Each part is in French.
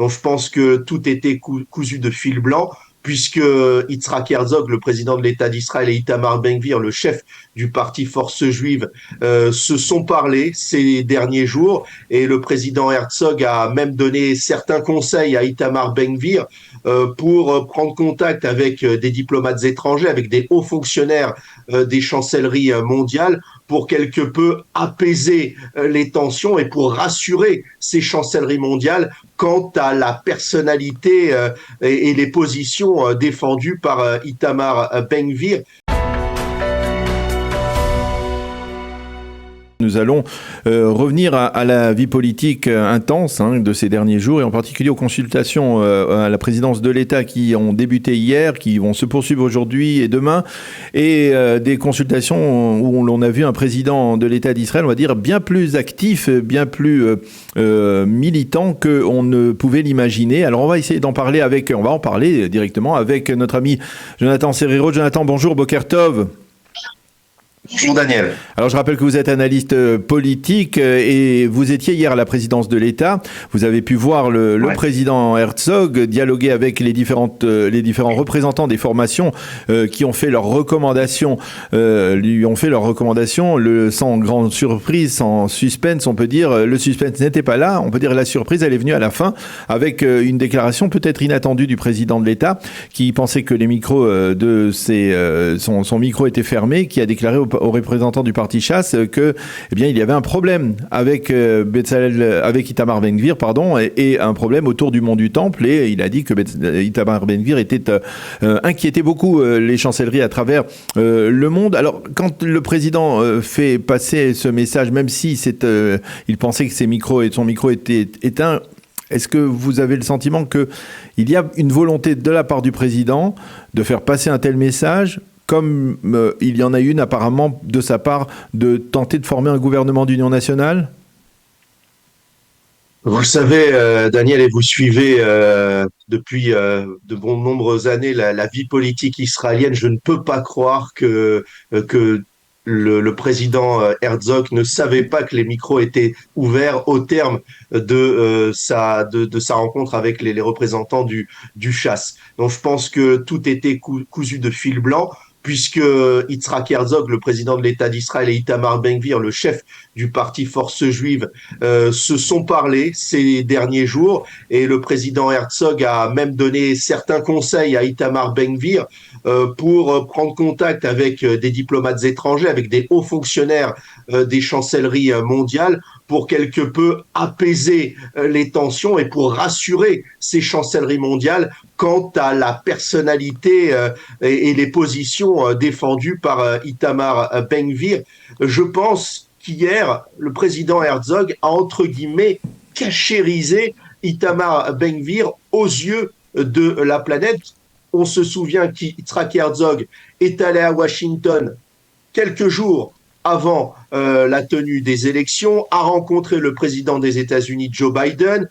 Donc je pense que tout était cousu de fil blanc, puisque Yitzhak Herzog, le président de l'État d'Israël, et Itamar Ben-Gvir, le chef du parti Force juive, se sont parlé ces derniers jours, et le président Herzog a même donné certains conseils à Itamar Ben-Gvir pour prendre contact avec des diplomates étrangers, avec des hauts fonctionnaires des chancelleries mondiales, pour quelque peu apaiser les tensions et pour rassurer ces chancelleries mondiales quant à la personnalité et les positions défendues par Itamar Ben-Gvir. Nous allons revenir à la vie politique intense de ces derniers jours et en particulier aux consultations à la présidence de l'État qui ont débuté hier, qui vont se poursuivre aujourd'hui et demain, et des consultations où l'on a vu un président de l'État d'Israël, on va dire, bien plus actif, bien plus militant qu'on ne pouvait l'imaginer. Alors on va essayer d'en parler on va en parler directement avec notre ami Jonathan Serrero. Jonathan, bonjour, Boker Tov. Bonjour Daniel. Alors je rappelle que vous êtes analyste politique et vous étiez hier à la présidence de l'État. Vous avez pu voir le président Herzog dialoguer avec les différents représentants des formations qui ont fait leurs recommandations, sans grande surprise, sans suspense, on peut dire. Le suspense n'était pas là, on peut dire la surprise, elle est venue à la fin avec une déclaration peut-être inattendue du président de l'État qui pensait que les micros son micro était fermé, qui a déclaré aux représentants du parti Chasse que, il y avait un problème avec Itamar Ben-Gvir, et un problème autour du mont du Temple, et il a dit que Itamar Ben-Gvir inquiétait beaucoup les chancelleries à travers le monde. Alors, quand le président fait passer ce message, même si il pensait que son micro était éteint, est-ce que vous avez le sentiment qu'il y a une volonté de la part du président de faire passer un tel message, comme il y en a une apparemment de sa part, de tenter de former un gouvernement d'union nationale? Vous le savez, Daniel, et vous suivez depuis de nombreuses années la vie politique israélienne. Je ne peux pas croire que le président Herzog ne savait pas que les micros étaient ouverts au terme de sa rencontre avec les représentants du Chasse. Donc je pense que tout était cousu de fil blanc, puisque Yitzhak Herzog, le président de l'État d'Israël, et Itamar Ben-Gvir, le chef du parti Force juive, se sont parlé ces derniers jours, et le président Herzog a même donné certains conseils à Itamar Ben-Gvir pour prendre contact avec des diplomates étrangers, avec des hauts fonctionnaires des chancelleries mondiales, pour quelque peu apaiser les tensions et pour rassurer ces chancelleries mondiales quant à la personnalité et les positions défendues par Itamar Ben-Gvir. Je pense qu'hier, le président Herzog a, entre guillemets, cachérisé Itamar Ben-Gvir aux yeux de la planète. On se souvient qu'Yitzhak Herzog est allé à Washington quelques jours avant la tenue des élections, a rencontré le président des États-Unis, Joe Biden.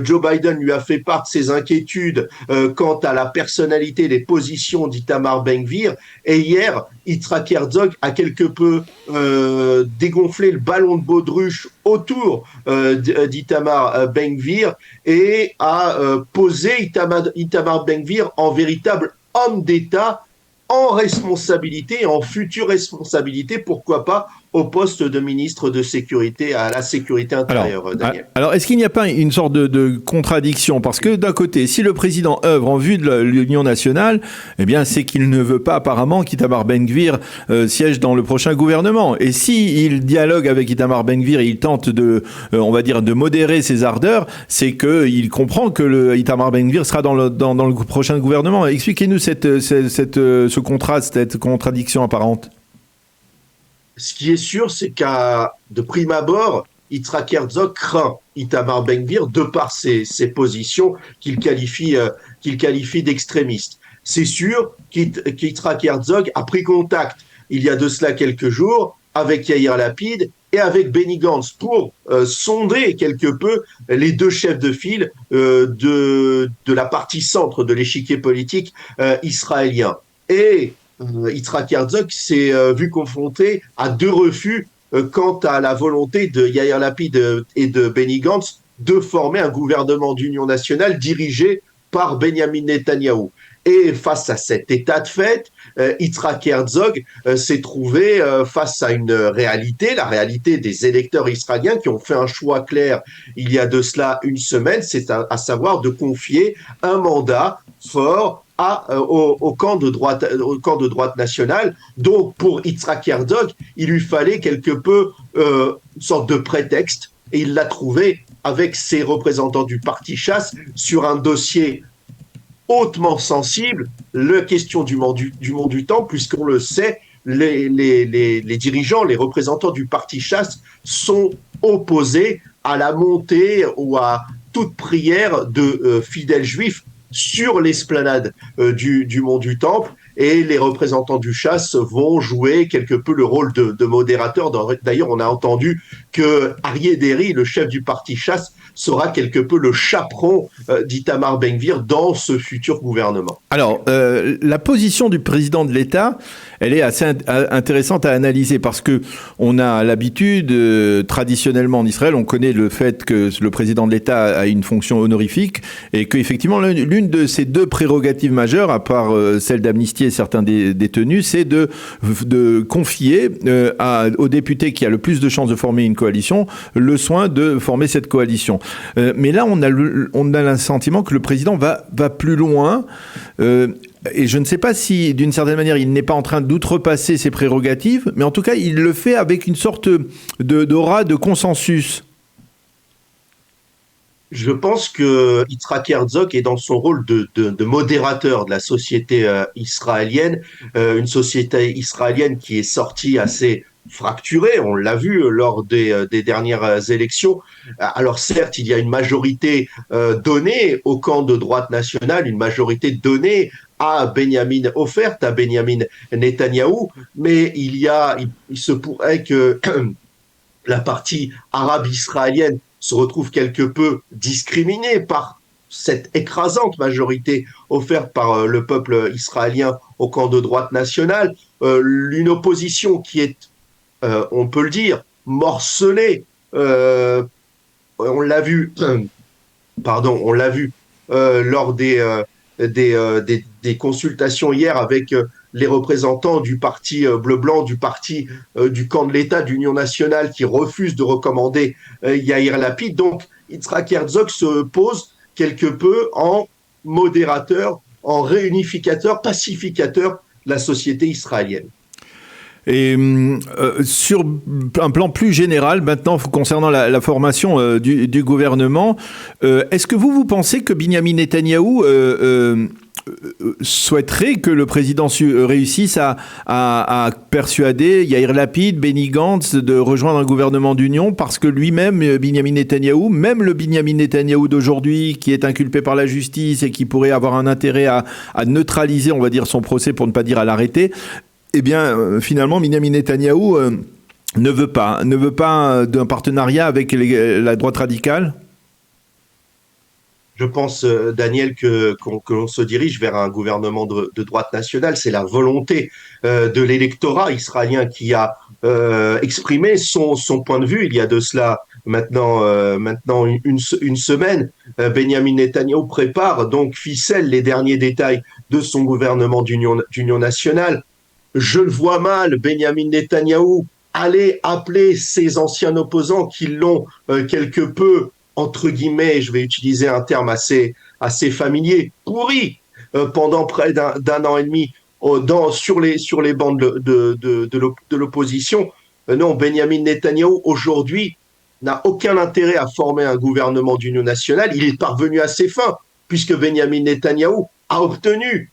Joe Biden lui a fait part de ses inquiétudes quant à la personnalité et les positions d'Itamar Ben-Gvir. Et hier, Yitzhak Herzog a quelque peu dégonflé le ballon de baudruche autour d'Itamar Ben-Gvir et a posé Itamar Ben-Gvir en véritable homme d'État, en responsabilité, en future responsabilité, pourquoi pas, au poste de ministre de sécurité à la sécurité intérieure, Daniel. Alors, est-ce qu'il n'y a pas une sorte de contradiction? Parce que d'un côté, si le président œuvre en vue de l'Union nationale, c'est qu'il ne veut pas apparemment qu'Itamar Ben-Gvir siège dans le prochain gouvernement. Et si il dialogue avec Itamar Ben-Gvir et il tente de modérer ses ardeurs, c'est qu'il comprend que Itamar Ben-Gvir sera dans le prochain gouvernement. Expliquez-nous ce contraste, cette contradiction apparente. Ce qui est sûr, c'est de prime abord, Yitzhak Herzog craint Itamar Ben-Gvir de par ses positions qu'il qualifie d'extrémistes. C'est sûr qu'Yitzhak Herzog a pris contact il y a de cela quelques jours avec Yair Lapid et avec Benny Gantz pour sonder quelque peu les deux chefs de file de la partie centre de l'échiquier politique israélien. Et Yitzhak Herzog s'est vu confronté à deux refus quant à la volonté de Yair Lapid et de Benny Gantz de former un gouvernement d'union nationale dirigé par Benjamin Netanyahou. Et face à cet état de fait, Yitzhak Herzog s'est trouvé face à une réalité, la réalité des électeurs israéliens qui ont fait un choix clair il y a de cela une semaine, c'est à savoir de confier un mandat fort au camp de droite nationale. Donc, pour Yitzhak Herzog, il lui fallait quelque peu une sorte de prétexte, et il l'a trouvé avec ses représentants du parti chasse sur un dossier hautement sensible, la question du mont du Temple, puisqu'on le sait, les dirigeants, les représentants du parti chasse sont opposés à la montée ou à toute prière de fidèles juifs sur l'esplanade du mont du Temple, et les représentants du chasse vont jouer quelque peu le rôle de modérateur. D'ailleurs, on a entendu que Aryeh Deri, le chef du parti chasse, sera quelque peu le chaperon d'Itamar Ben-Gvir dans ce futur gouvernement. Alors, la position du président de l'État, elle est assez intéressante à analyser parce que on a l'habitude, traditionnellement en Israël, on connaît le fait que le président de l'État a une fonction honorifique et qu'effectivement, l'une de ses deux prérogatives majeures, à part celle d'amnistier certains détenus, c'est de confier au député qui a le plus de chances de former une coalition le soin de former cette coalition. Mais là, on a le sentiment que le président va plus loin. Et je ne sais pas si, d'une certaine manière, il n'est pas en train d'outrepasser ses prérogatives, mais en tout cas, il le fait avec une sorte d'aura de consensus. Je pense que Yitzhak Herzog est dans son rôle de modérateur de la société israélienne, une société israélienne qui est sortie assez fracturée, on l'a vu lors des dernières élections. Alors certes, il y a une majorité donnée au camp de droite nationale, une majorité donnée à Benjamin, offerte à Benjamin Netanyahou, mais il se pourrait que la partie arabe israélienne se retrouve quelque peu discriminée par cette écrasante majorité offerte par le peuple israélien au camp de droite nationale, une opposition qui est, on peut le dire, morcelée. On l'a vu, pardon, on l'a vu lors des consultations hier avec les représentants du parti bleu-blanc, du parti du camp de l'État, d'Union nationale, qui refusent de recommander Yair Lapid. Donc, Yitzhak Herzog se pose quelque peu en modérateur, en réunificateur, pacificateur de la société israélienne. Et sur un plan plus général, maintenant, concernant la formation du gouvernement, est-ce que vous pensez que Benjamin Netanyahou souhaiterait que le président réussisse à persuader Yair Lapid, Benny Gantz de rejoindre un gouvernement d'union parce que lui-même, Benjamin Netanyahou, même le Benjamin Netanyahou d'aujourd'hui qui est inculpé par la justice et qui pourrait avoir un intérêt à neutraliser, on va dire, son procès pour ne pas dire à l'arrêter, eh bien, finalement, Benjamin Netanyahou ne veut pas d'un partenariat avec la droite radicale? Je pense, Daniel, que l'on se dirige vers un gouvernement de droite nationale. C'est la volonté de l'électorat israélien qui a exprimé son point de vue il y a de cela maintenant une semaine. Benjamin Netanyahou prépare donc ficelle les derniers détails de son gouvernement d'union nationale. Je le vois mal, Benjamin Netanyahou, aller appeler ses anciens opposants qui l'ont quelque peu, entre guillemets, je vais utiliser un terme assez familier, pourri pendant près d'un an et demi sur les bancs de l'opposition. Non, Benjamin Netanyahou, aujourd'hui, n'a aucun intérêt à former un gouvernement d'union nationale. Il est parvenu à ses fins, puisque Benjamin Netanyahou a obtenu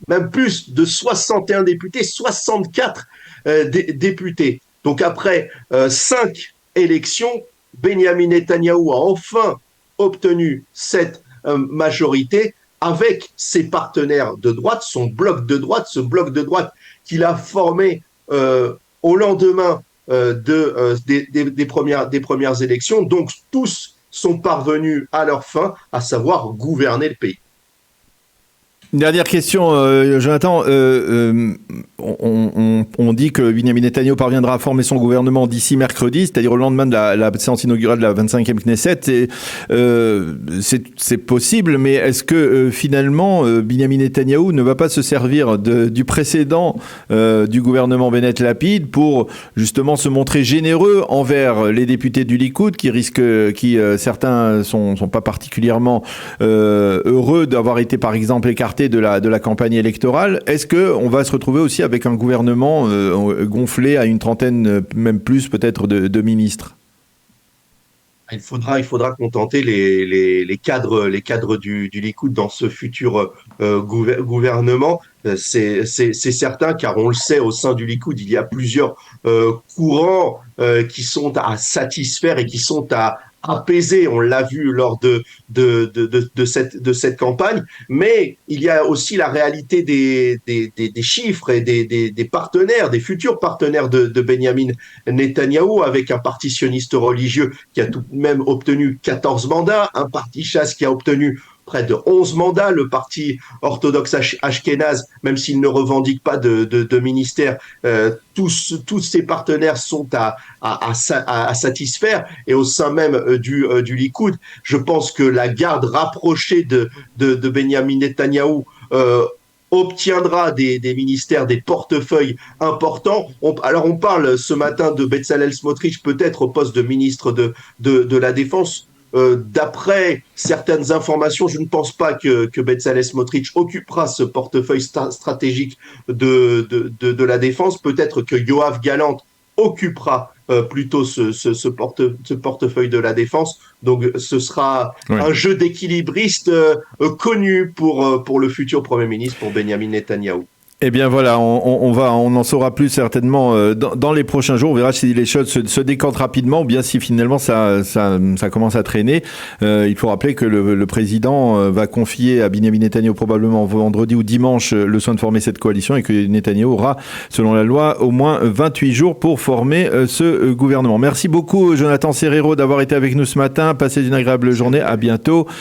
même plus de 61 députés, 64 députés. Donc après 5 élections, Benjamin Netanyahou a enfin obtenu cette majorité avec ses partenaires de droite, son bloc de droite, ce bloc de droite qu'il a formé au lendemain des premières élections. Donc tous sont parvenus à leur fin, à savoir gouverner le pays. Une dernière question, Jonathan. On dit que Benyamin Netanyahu parviendra à former son gouvernement d'ici mercredi, c'est-à-dire au lendemain de la séance inaugurale de la 25e Knesset. C'est possible, mais est-ce que finalement Benyamin Netanyahu ne va pas se servir du précédent du gouvernement Bennett-Lapid pour justement se montrer généreux envers les députés du Likoud qui certains sont pas particulièrement heureux d'avoir été par exemple écartés de la campagne électorale? Est-ce qu'on va se retrouver aussi avec un gouvernement gonflé à une trentaine, même plus peut-être, de ministres? Il faudra contenter les cadres du Likoud dans ce futur gouvernement. C'est certain, car on le sait, au sein du Likoud, il y a plusieurs courants qui sont à satisfaire et qui sont à apaiser. On l'a vu lors de cette campagne, mais il y a aussi la réalité des chiffres et des partenaires, des futurs partenaires de Benyamin Netanyahou, avec un parti sioniste religieux qui a tout de même obtenu 14 mandats, un parti chasse qui a obtenu près de 11 mandats, le parti orthodoxe ashkénaze, même s'il ne revendique pas de ministère, tous ces partenaires sont à satisfaire. Et au sein même du Likoud, je pense que la garde rapprochée de Benyamin Netanyahou obtiendra des ministères, des portefeuilles importants. Alors on parle ce matin de Bezalel Smotrich, peut-être au poste de ministre de la Défense. D'après certaines informations, je ne pense pas que Bezalel Smotrich occupera ce portefeuille stratégique de la défense. Peut-être que Yoav Gallant occupera plutôt ce portefeuille de la défense. Donc ce sera un jeu d'équilibriste connu pour le futur Premier ministre, pour Benyamin Netanyahou. Eh bien voilà, on en saura plus certainement dans les prochains jours. On verra si les choses se décantent rapidement ou bien si finalement ça commence à traîner. Il faut rappeler que le président va confier à Benyamin Netanyahou probablement vendredi ou dimanche le soin de former cette coalition et que Netanyahou aura, selon la loi, au moins 28 jours pour former ce gouvernement. Merci beaucoup Jonathan Serrero d'avoir été avec nous ce matin. Passez une agréable journée. À bientôt.